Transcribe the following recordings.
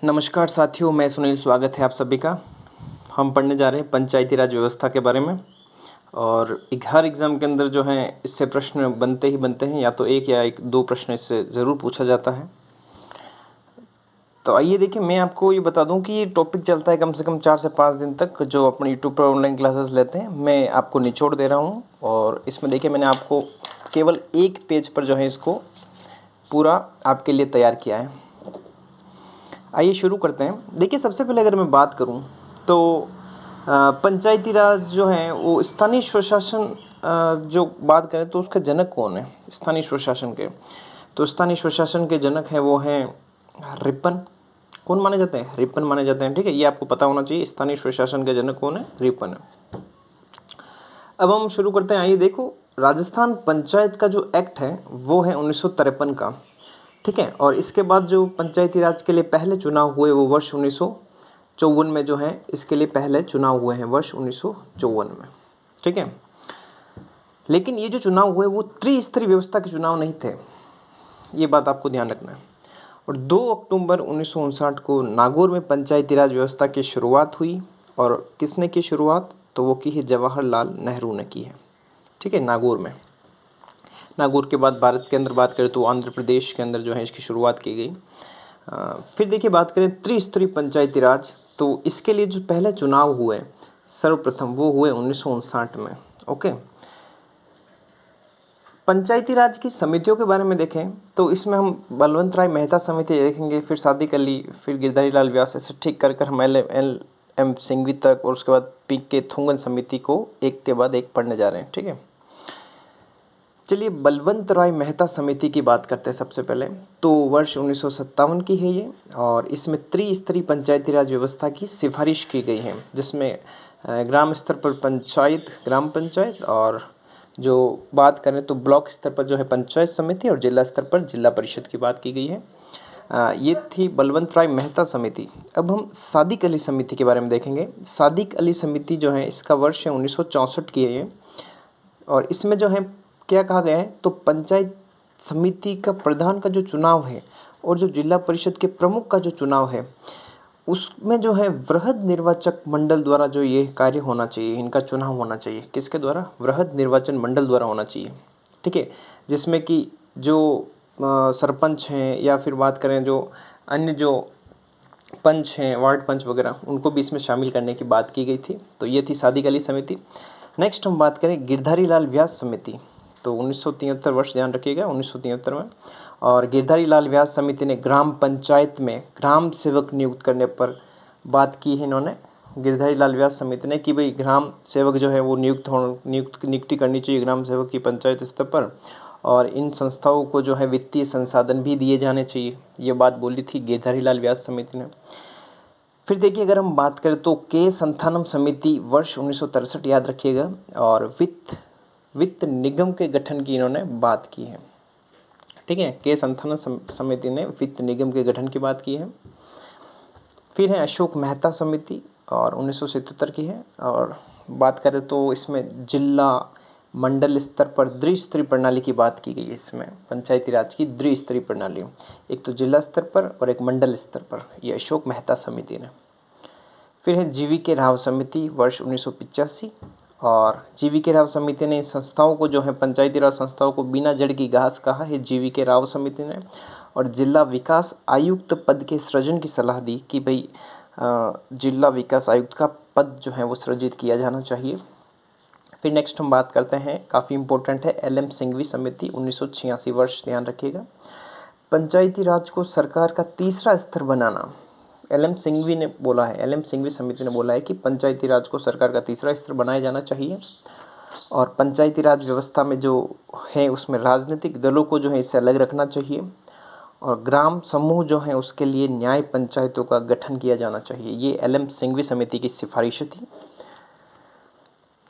नमस्कार साथियों, मैं सुनील। स्वागत है आप सभी का। हम पढ़ने जा रहे हैं पंचायती राज व्यवस्था के बारे में। और हर एग्ज़ाम के अंदर जो है इससे प्रश्न बनते ही बनते हैं, या तो एक या एक दो प्रश्न इससे ज़रूर पूछा जाता है। तो आइए देखिए, मैं आपको ये बता दूं कि ये टॉपिक चलता है कम से कम 4 से 5 दिन तक, जो अपने यूट्यूब पर ऑनलाइन क्लासेस लेते हैं। मैं आपको निचोड़ दे रहा हूँ, और इसमें देखिए मैंने आपको केवल एक पेज पर जो है इसको पूरा आपके लिए तैयार किया है। आइए शुरू करते हैं। देखिए, सबसे पहले अगर मैं बात करूं तो पंचायती राज जो है वो स्थानीय स्वशासन, जो बात करें तो उसका जनक कौन है स्थानीय स्वशासन के। तो स्थानीय स्वशासन के जनक है वो हैं रिपन। कौन माने जाते हैं? रिपन माने जाते हैं। ठीक है, ये आपको पता होना चाहिए। स्थानीय स्वशासन के जनक कौन है? रिपन है। अब हम शुरू करते हैं। आइए देखो, राजस्थान पंचायत का जो एक्ट है वो है 1953 का। ठीक है, और इसके बाद जो पंचायती राज के लिए पहले चुनाव हुए वो वर्ष 1954 में जो है इसके लिए पहले चुनाव हुए हैं, वर्ष 1954 में। ठीक है, लेकिन ये जो चुनाव हुए वो त्रिस्तरीय व्यवस्था के चुनाव नहीं थे, ये बात आपको ध्यान रखना है। और 2 अक्टूबर 1959 को नागौर में पंचायती राज व्यवस्था की शुरुआत हुई। और किसने की शुरुआत? तो वो की है जवाहरलाल नेहरू ने की है। ठीक है, नागौर में। नागौर के बाद भारत के अंदर बात करें तो आंध्र प्रदेश के अंदर जो है इसकी शुरुआत की गई। फिर देखिए, बात करें त्रिस्तरीय पंचायती राज, तो इसके लिए जो पहले चुनाव हुए सर्वप्रथम वो हुए 1959 में। ओके, पंचायती राज की समितियों के बारे में देखें तो इसमें हम बलवंत राय मेहता समिति देखेंगे, फिर सादिक अली, फिर गिरधारी लाल व्यास, ऐसे ठीक कर हम एल एम सिंघवी तक, और उसके बाद पी के थुंगन समिति को एक के बाद एक पढ़ने जा रहे हैं। ठीक है, चलिए बलवंत राय मेहता समिति की बात करते हैं सबसे पहले। तो वर्ष 1957 की है ये, और इसमें त्रिस्तरीय पंचायती राज व्यवस्था की सिफारिश की गई है, जिसमें ग्राम स्तर पर पंचायत, ग्राम पंचायत, और जो बात करें तो ब्लॉक स्तर पर जो है पंचायत समिति, और जिला स्तर पर जिला परिषद की बात की गई है। ये थी बलवंत राय मेहता समिति। अब हम सादिक अली समिति के बारे में देखेंगे। सादिक अली समिति जो है इसका वर्ष है 1964 की है ये, और इसमें जो है क्या कहा गया है, तो पंचायत समिति का प्रधान का जो चुनाव है और जो जिला परिषद के प्रमुख का जो चुनाव है उसमें जो है वृहद निर्वाचक मंडल द्वारा जो ये कार्य होना चाहिए, इनका चुनाव होना चाहिए। किसके द्वारा? वृहद निर्वाचन मंडल द्वारा होना चाहिए। ठीक है, जिसमें कि जो सरपंच हैं, या फिर बात करें जो अन्य जो पंच हैं, वार्ड पंच वगैरह, उनको भी इसमें शामिल करने की बात की गई थी। तो ये थी सादिक अली समिति। नेक्स्ट हम बात करें गिरधारी लाल व्यास समिति। तो 1973 वर्ष ध्यान रखिएगा, 1973 में। और गिरधारी लाल व्यास समिति ने ग्राम पंचायत में ग्राम सेवक नियुक्त करने पर बात की है इन्होंने। गिरधारी लाल व्यास समिति ने कि भाई ग्राम सेवक जो है वो नियुक्ति करनी चाहिए ग्राम सेवक की पंचायत स्तर पर, और इन संस्थाओं को जो है वित्तीय संसाधन भी दिए जाने चाहिए, ये बात बोली थी गिरधारी लाल व्यास समिति ने। फिर देखिए, अगर हम बात करें तो के संथानम समिति वर्ष 1963, याद रखिएगा, और वित्त निगम के गठन की इन्होंने बात की है। ठीक है, के संथानम समिति ने वित्त निगम के गठन की बात की है। फिर है अशोक मेहता समिति, और 1977 की है। और बात करें तो इसमें जिला मंडल स्तर पर द्विस्तरीय प्रणाली की बात की गई है। इसमें पंचायती राज की द्विस्तरीय प्रणाली, एक तो जिला स्तर पर और एक मंडल स्तर पर, ये अशोक मेहता समिति ने। फिर है जीवी के राव समिति वर्ष 1985, और जीवी के राव समिति ने संस्थाओं को जो है पंचायती राज संस्थाओं को बिना जड़ की घास कहा है जीवी के राव समिति ने। और जिला विकास आयुक्त पद के सृजन की सलाह दी कि भाई जिला विकास आयुक्त का पद जो है वो सृजित किया जाना चाहिए। फिर नेक्स्ट हम बात करते हैं, काफ़ी इंपॉर्टेंट है, एल एम सिंघवी समिति 1986 वर्ष, ध्यान रखिएगा। पंचायती राज को सरकार का तीसरा स्तर बनाना, एल एम सिंघवी ने बोला है, एल एम सिंघवी समिति ने बोला है कि पंचायती राज को सरकार का तीसरा स्तर बनाया जाना चाहिए। और पंचायती राज व्यवस्था में जो है उसमें राजनीतिक दलों को जो है इससे अलग रखना चाहिए, और ग्राम समूह जो है उसके लिए न्याय पंचायतों का गठन किया जाना चाहिए। ये एल एम सिंघवी समिति की सिफारिश थी।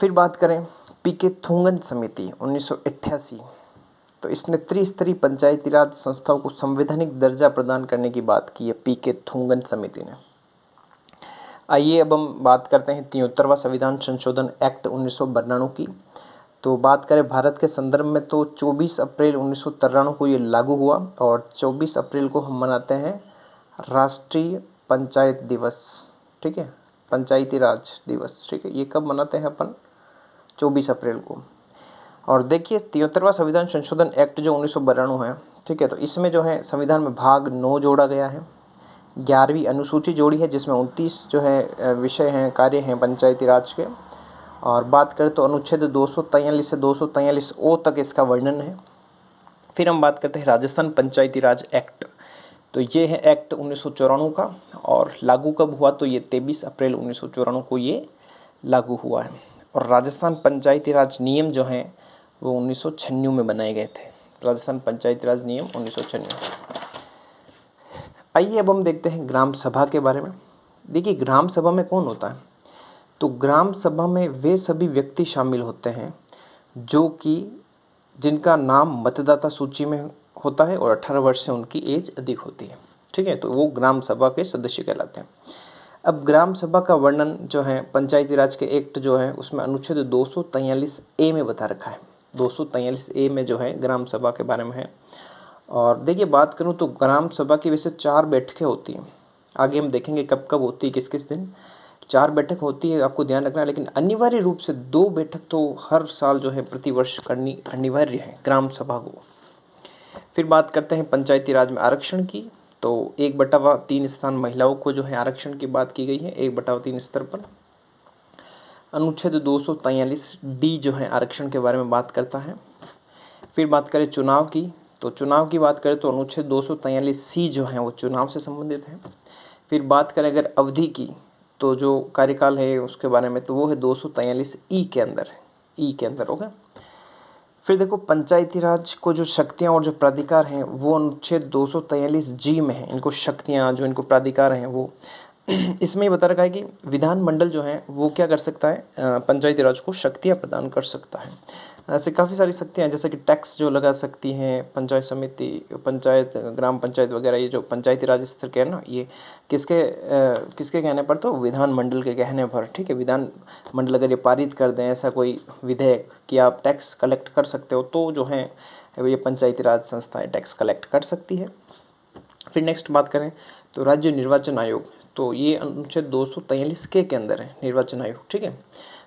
फिर बात करें पी के थुंगन समिति 1988, तो इसने त्रिस्तरीय पंचायती राज संस्थाओं को संवैधानिक दर्जा प्रदान करने की बात की है पी के थुंगन समिति ने। आइए अब हम बात करते हैं 73वां संविधान संशोधन एक्ट 1992 की। तो बात करें भारत के संदर्भ में तो 24 अप्रैल 1993 को ये लागू हुआ, और 24 अप्रैल को हम मनाते हैं राष्ट्रीय पंचायत दिवस, ठीक है, पंचायती राज दिवस, ठीक है, ये कब मनाते हैं अपन? 24 अप्रैल को। और देखिए 73वां संविधान संशोधन एक्ट जो 1992 है, ठीक है, तो इसमें जो है संविधान में भाग 9 जोड़ा गया है, 11वीं अनुसूची जोड़ी है जिसमें 29 जो है विषय हैं, कार्य हैं पंचायती राज के। और बात करें तो अनुच्छेद 243 से 243 ओ तक इसका वर्णन है। फिर हम बात करते हैं राजस्थान पंचायती राज एक्ट। तो ये है एक्ट 1994 का, और लागू कब हुआ? तो ये 23 अप्रैल 1994 को ये लागू हुआ है। और राजस्थान पंचायती राज नियम जो हैं वो 1996 में बनाए गए थे। राजस्थान पंचायती राज नियम 1996। आइए अब हम देखते हैं ग्राम सभा के बारे में। देखिए ग्राम सभा में कौन होता है? तो ग्राम सभा में वे सभी व्यक्ति शामिल होते हैं जो कि जिनका नाम मतदाता सूची में होता है और 18 वर्ष से उनकी एज अधिक होती है, ठीक है, तो वो ग्राम सभा के सदस्य कहलाते हैं। अब ग्राम सभा का वर्णन जो है पंचायती राज के एक्ट जो है उसमें अनुच्छेद 243 ए में बता रखा है। 243 ए में जो है ग्राम सभा के बारे में है। और देखिए बात करूं तो ग्राम सभा की वैसे 4 बैठकें होती हैं। आगे हम देखेंगे कब कब होती है, किस किस दिन 4 बैठक होती है, आपको ध्यान रखना है। लेकिन अनिवार्य रूप से 2 बैठक तो हर साल जो है प्रतिवर्ष करनी अनिवार्य है ग्राम सभा को। फिर बात करते हैं पंचायती राज में आरक्षण की। तो 1/3 स्थान महिलाओं को जो है आरक्षण की बात की गई है 1/3 स्तर पर। अनुच्छेद 243 डी जो है आरक्षण के बारे में बात करता है। फिर बात करें चुनाव की, तो चुनाव की बात करें तो अनुच्छेद 243 सी जो है वो चुनाव से संबंधित है। फिर बात करें अगर अवधि की, तो जो कार्यकाल है उसके बारे में, तो वो है 243 ई के अंदर है, ई के अंदर होगा। फिर देखो पंचायती राज को जो शक्तियां और जो प्राधिकार हैं वो अनुच्छेद 243 जी में है। इनको शक्तियां जो इनको प्राधिकार हैं वो इसमें ही बता रखा है कि विधानमंडल जो है वो क्या कर सकता है, पंचायती राज को शक्तियां प्रदान कर सकता है। ऐसे काफ़ी सारी शक्तियां हैं जैसे कि टैक्स जो लगा सकती हैं, पंचायत समिति, पंचायत, ग्राम पंचायत वगैरह, ये जो पंचायती राज स्तर के है ना, ये किसके कहने पर? तो विधानमंडल के कहने पर, ठीक है। विधानमंडल अगर ये पारित कर दें ऐसा कोई विधेयक कि आप टैक्स कलेक्ट कर सकते हो, तो जो है ये पंचायती राज संस्थाएं टैक्स कलेक्ट कर सकती है। फिर नेक्स्ट बात करें तो राज्य निर्वाचन आयोग, तो ये अनुच्छेद 243 के अंदर है निर्वाचन आयोग, ठीक है,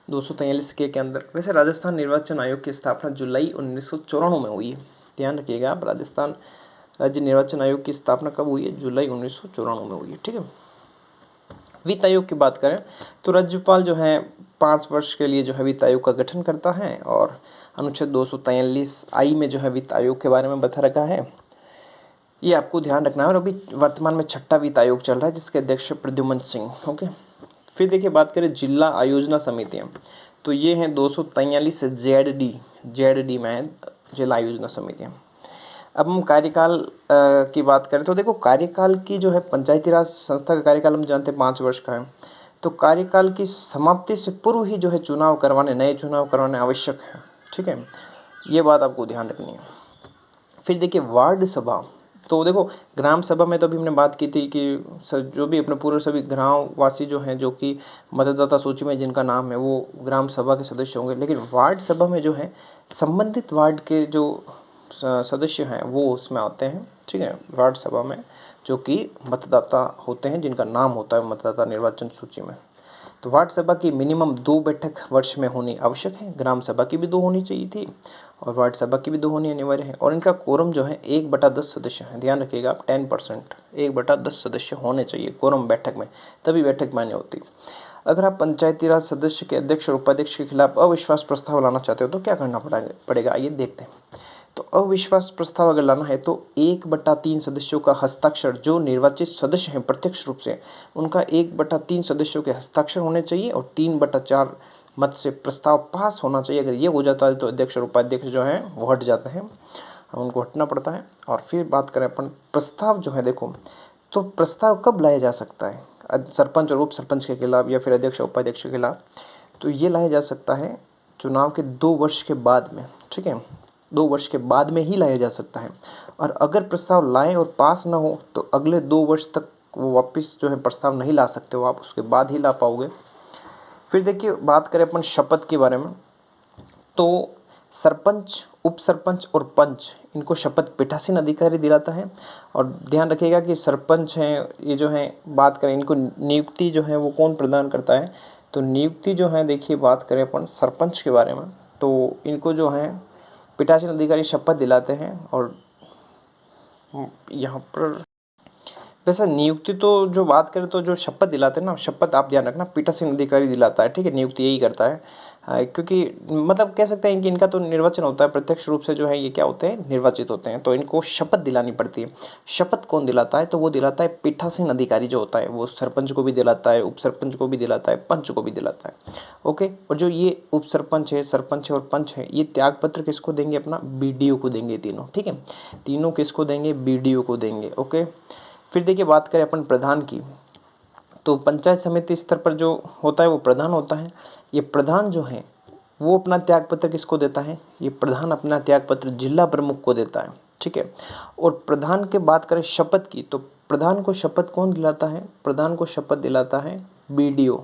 243 के अंदर। वैसे राजस्थान निर्वाचन आयोग की स्थापना जुलाई 1994 में हुई है, ध्यान रखिएगा आप। राजस्थान राज्य निर्वाचन आयोग की स्थापना कब हुई है? जुलाई 1994 में हुई है, ठीक है। वित्त आयोग की बात करें तो राज्यपाल जो है 5 वर्ष के लिए जो है वित्त आयोग का गठन करता है, और अनुच्छेद 243 आई में जो है वित्त आयोग के बारे में बता रखा है, ये आपको ध्यान रखना है। और अभी वर्तमान में 6ठा वित्त आयोग चल रहा है जिसके अध्यक्ष प्रद्युमन सिंह, ओके। फिर देखिए बात करें जिला आयोजना समितियाँ, तो ये हैं 243 जेड डी में है जिला आयोजना समितियाँ। अब हम कार्यकाल की बात करें तो देखो कार्यकाल की जो है पंचायती राज संस्था का कार्यकाल हम जानते हैं 5 वर्ष का है, तो कार्यकाल की समाप्ति से पूर्व ही जो है नए चुनाव करवाने आवश्यक है, ठीक है, ये बात आपको ध्यान रखनी है। फिर देखिए वार्ड सभा, तो देखो ग्राम सभा में तो अभी हमने बात की थी कि जो भी अपने पूरे सभी गाँव वासी जो हैं जो कि मतदाता सूची में जिनका नाम है वो ग्राम सभा के सदस्य होंगे। लेकिन वार्ड सभा में जो है संबंधित वार्ड के जो सदस्य हैं वो उसमें आते हैं, ठीक है, वार्ड सभा में, जो कि मतदाता होते हैं जिनका नाम होता है मतदाता निर्वाचन सूची में। तो वार्ड सभा की मिनिमम 2 बैठक वर्ष में होनी आवश्यक है। ग्राम सभा की भी 2 होनी चाहिए थी और वार्ड सभा की भी 2 होनी अनिवार्य है। और इनका कोरम जो है 1/10 सदस्य है, ध्यान रखिएगा आप, 10%, 1/10 सदस्य होने चाहिए कोरम बैठक में, तभी बैठक मान्य होती। अगर आप पंचायती राज सदस्य के अध्यक्ष और उपाध्यक्ष के खिलाफ अविश्वास प्रस्ताव लाना चाहते हो तो क्या करना पड़ेगा, आइए देखते हैं। तो अविश्वास प्रस्ताव अगर लाना है तो 1/3 सदस्यों का हस्ताक्षर, जो निर्वाचित सदस्य हैं प्रत्यक्ष रूप से, उनका 1/3 सदस्यों के हस्ताक्षर होने चाहिए और 3/4 मत से प्रस्ताव पास होना चाहिए। अगर ये हो जाता है तो अध्यक्ष और उपाध्यक्ष जो हैं वो हट जाते हैं, उनको हटना पड़ता है। और फिर बात करें अपन प्रस्ताव जो है, देखो तो प्रस्ताव कब लाया जा सकता है, सरपंच और उप सरपंच के खिलाफ या फिर अध्यक्ष और उपाध्यक्ष के खिलाफ, तो ये लाया जा सकता है चुनाव के 2 वर्ष के बाद में, ठीक है, 2 वर्ष के बाद में ही लाया जा सकता है। और अगर प्रस्ताव लाए और पास ना हो तो अगले 2 वर्ष तक वो वापस जो है प्रस्ताव नहीं ला सकते हो, आप उसके बाद ही ला पाओगे। फिर देखिए बात करें अपन शपथ के बारे में, तो सरपंच उप सरपंच और पंच इनको शपथ पीठासीन अधिकारी दिलाता है। और ध्यान रखिएगा कि सरपंच हैं ये जो हैं, बात करें इनको नियुक्ति जो है वो कौन प्रदान करता है, तो नियुक्ति जो है देखिए बात करें अपन सरपंच के बारे में, तो इनको जो है पीठासीन अधिकारी शपथ दिलाते हैं। और यहाँ पर वैसे नियुक्ति तो जो बात करें तो जो शपथ दिलाते हैं ना, शपथ आप ध्यान रखना पीठासीन अधिकारी दिलाता है, ठीक है, नियुक्ति यही करता है। क्योंकि मतलब कह सकते हैं कि इनका तो निर्वाचन होता है, प्रत्यक्ष रूप से जो है ये क्या होते हैं, निर्वाचित होते हैं, तो इनको शपथ दिलानी पड़ती है। शपथ कौन दिलाता है, तो वो दिलाता है पीठासीन अधिकारी जो होता है, वो सरपंच को भी दिलाता है, उप सरपंच को भी दिलाता है, पंच को भी दिलाता है। ओके, और जो ये उप सरपंच है, सरपंच है और पंच है, ये त्याग पत्र किसको देंगे, अपना बीडीओ को देंगे तीनों, ठीक है, तीनों किसको देंगे, बीडीओ को देंगे। ओके, फिर देखिए बात करें अपन प्रधान की, तो पंचायत समिति स्तर पर जो होता है वो प्रधान होता है। ये प्रधान जो है वो अपना त्यागपत्र किसको देता है, ये प्रधान अपना त्यागपत्र जिला प्रमुख को देता है, ठीक है। और प्रधान के बात करें शपथ की, तो प्रधान को शपथ कौन दिलाता है, प्रधान को शपथ दिलाता है बीडीओ।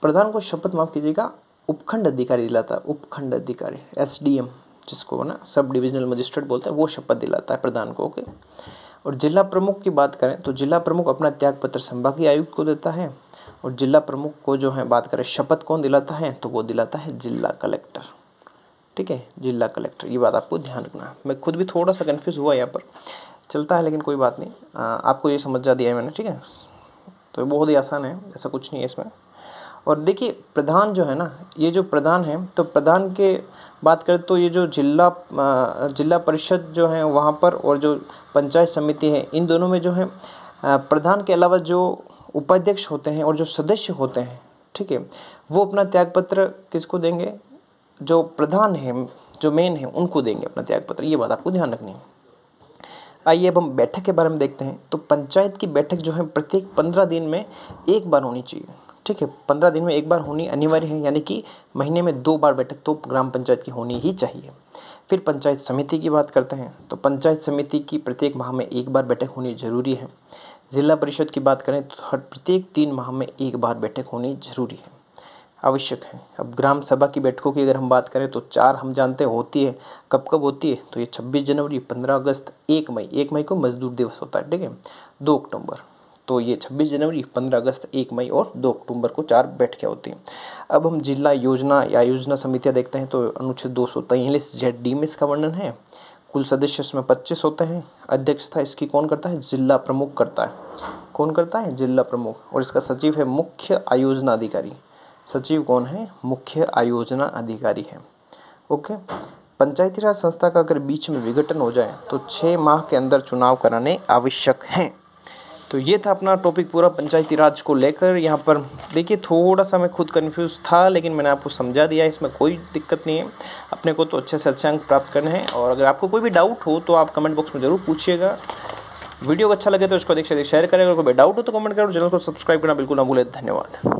प्रधान को शपथ माफ कीजिएगा उपखंड अधिकारी दिलाता है, उपखंड अधिकारी एसडीएम जिसको ना सब डिविजनल मजिस्ट्रेट बोलते हैं, वो शपथ दिलाता है प्रधान को। ओके, और जिला प्रमुख की बात करें तो जिला प्रमुख अपना त्यागपत्र संभागीय आयुक्त को देता है। और जिला प्रमुख को जो है बात करें शपथ कौन दिलाता है, तो वो दिलाता है जिला कलेक्टर, ठीक है, जिला कलेक्टर। ये बात आपको ध्यान रखना है। मैं खुद भी थोड़ा सा कन्फ्यूज़ हुआ यहाँ पर, चलता है लेकिन कोई बात नहीं, आपको ये समझ जा दिया है मैंने, ठीक है। तो बहुत ही आसान है, ऐसा कुछ नहीं है इसमें। और देखिए प्रधान जो है ना, ये जो प्रधान है, तो प्रधान के बात करें तो ये जो जिला परिषद जो है वहाँ पर और जो पंचायत समिति है, इन दोनों में जो है प्रधान के अलावा जो उपाध्यक्ष होते हैं और जो सदस्य होते हैं, ठीक है, वो अपना त्यागपत्र किसको देंगे, जो प्रधान है, जो मेन है, उनको देंगे अपना त्यागपत्र। ये बात आपको ध्यान रखनी है। आइए अब हम बैठक के बारे में देखते हैं। तो पंचायत की बैठक जो है प्रत्येक 15 दिन में एक बार होनी चाहिए, ठीक है, 15 दिन में एक बार होनी अनिवार्य है, यानी कि महीने में 2 बार बैठक तो ग्राम पंचायत की होनी ही चाहिए। फिर पंचायत समिति की बात करते हैं, तो पंचायत समिति की प्रत्येक माह में एक बार बैठक होनी जरूरी है। जिला परिषद की बात करें तो हर प्रत्येक 3 माह में एक बार बैठक होनी जरूरी है, आवश्यक है। अब ग्राम सभा की बैठकों की अगर हम बात करें तो 4 हम जानते हैं होती है, कब कब होती है, तो ये 26 जनवरी, 15 अगस्त, 1 मई, 1 मई को मजदूर दिवस होता है, ठीक है, 2 अक्टूबर, तो ये 26 जनवरी, 15 अगस्त, 1 मई और 2 अक्टूबर को 4 बैठकें होती हैं। अब हम जिला योजना या योजना समितियाँ देखते हैं, तो अनुच्छेद 243 ZD में इसका वर्णन है। कुल सदस्य इसमें 25 होते हैं। अध्यक्षता इसकी कौन करता है, जिला प्रमुख करता है। कौन करता है, जिला प्रमुख। और इसका सचिव है मुख्य आयोजना अधिकारी। सचिव कौन है, मुख्य आयोजना अधिकारी है। ओके, पंचायती राज संस्था का अगर बीच में विघटन हो जाए तो 6 माह के अंदर चुनाव कराने आवश्यक हैं। तो ये था अपना टॉपिक पूरा पंचायती राज को लेकर। यहाँ पर देखिए थोड़ा सा मैं खुद कंफ्यूज था, लेकिन मैंने आपको समझा दिया, इसमें कोई दिक्कत नहीं है। अपने को तो अच्छे से अच्छे अंक प्राप्त करने हैं। और अगर आपको कोई भी डाउट हो तो आप कमेंट बॉक्स में ज़रूर पूछिएगा। वीडियो को अच्छा लगे तो इसको अधिक से अधिक शेयर करें। अगर कोई डाउट हो तो कमेंट करो। चैनल को सब्सक्राइब करना बिल्कुल ना भूलें। धन्यवाद।